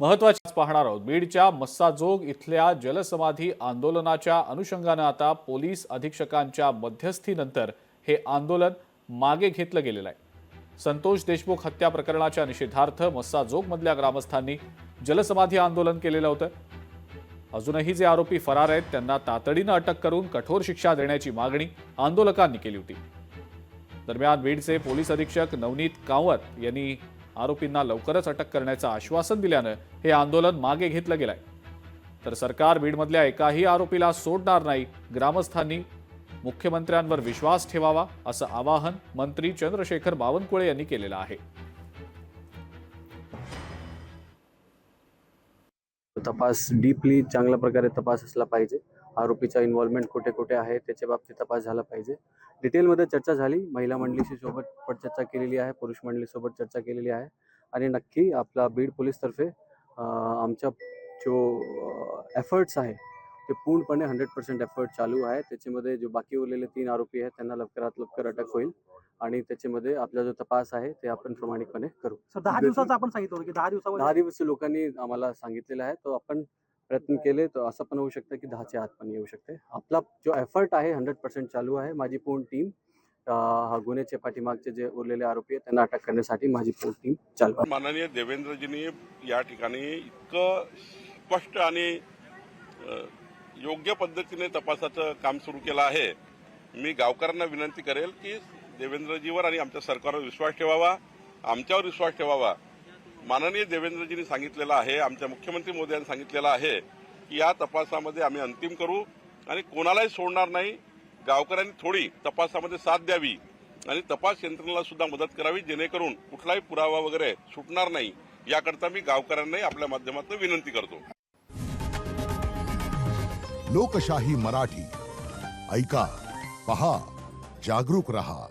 महत्त्वाची पाहणार आहोत। बीडच्या मस्साजोग इथल्या जलसमाधी आंदोलनाच्या अनुषंगानं आता पोलीस अधीक्षकांच्या मध्यस्थीनंतर हे आंदोलन मागे घेतलं गेलेलं आहे। संतोष देशमुख हत्या प्रकरणाच्या निषेधार्थ मस्साजोगमधल्या ग्रामस्थांनी जलसमाधी आंदोलन केलेलं होतं। अजूनही जे आरोपी फरार आहेत त्यांना तातडीनं अटक करून कठोर शिक्षा देण्याची मागणी आंदोलकांनी केली होती। दरम्यान बीडचे पोलीस अधीक्षक नवनीत कांवत यांनी आरोपींना लवकरच अटक करण्याचं आश्वासन दिल्यानं हे आंदोलन मागे घेतलं गेलंय। तर सरकार बीडमधल्या एकाही आरोपीला सोडणार नाही, ग्रामस्थांनी मुख्यमंत्र्यांवर विश्वास ठेवावा असं आवाहन मंत्री चंद्रशेखर बावनकुळे यांनी केलेलं आहे। तपास डीपली चांगल्या प्रकारे तपास असला पाहिजे। आरोपीचा इन्व्हॉल्वमेंट कुठे कुठे आहे त्याच्या बाबतीत तपास झाला पाहिजे। डिटेलमध्ये चर्चा झाली, महिला मंडळीशी सोबत चर्चा केलेली आहे, पुरुष मंडळीसोबत चर्चा केलेली आहे आणि नक्की आपला बीड पोलीस तर्फे आमच्या जो एफर्ट्स आहे ते पूर्णपणे 100% एफर्ट चालू आहे। त्याच्यामध्ये जो बाकी उरलेले 3 आरोपी आहेत त्यांना लवकरात लवकर अटक होईल आणि त्याच्यामध्ये आपला जो तपास आहे ते आपण प्रामाणिकपणे करू। सर 10 दिवसाचं आपण सांगितलं होतं की 10 दिवसामध्ये 10 दिवस लोकांनी आम्हाला सांगितलेलं आहे, तो आपण प्रयत्न केले तर असं पण होऊ शकतं की 10च्या आत पण येऊ शकते। आपला जो एफर्ट आहे 100% चालू आहे। माझी पूर्ण टीम गुन्ह्याच्या पाठीमागचे जे उरलेले आरोपी आहेत त्यांना अटक करण्यासाठी माझी पूर्ण टीम चालू आहे। माननीय देवेंद्रजींनी या ठिकाणी इतकं स्पष्ट आणि योग्य पद्धतीने तपासाचं काम सुरू केलं आहे। मी गावकऱ्यांना विनंती करेल की देवेंद्रजीवर आणि आमच्या सरकारवर विश्वास ठेवावा, आमच्यावर विश्वास ठेवावा। माननीय देवेंद्रजींनी सांगितलेलं आहे, आमच्या मुख्यमंत्री मोदयांनी सांगितलेलं आहे की या तपासामध्ये आम्ही अंतिम करू आणि कोणालाही सोडणार नाही। गावकऱ्यांनी थोडी तपासामध्ये साथ द्यावी आणि तपास यंत्रणेला सुद्धा मदत करावी, जेणेकरून कुठलाही पुरावा वगैरे सुटणार नाही, याकरता मी गावकऱ्यांनाही आपल्या माध्यमातून विनंती करतो। लोकशाही मराठी ऐका, पहा, जागरूक रहा।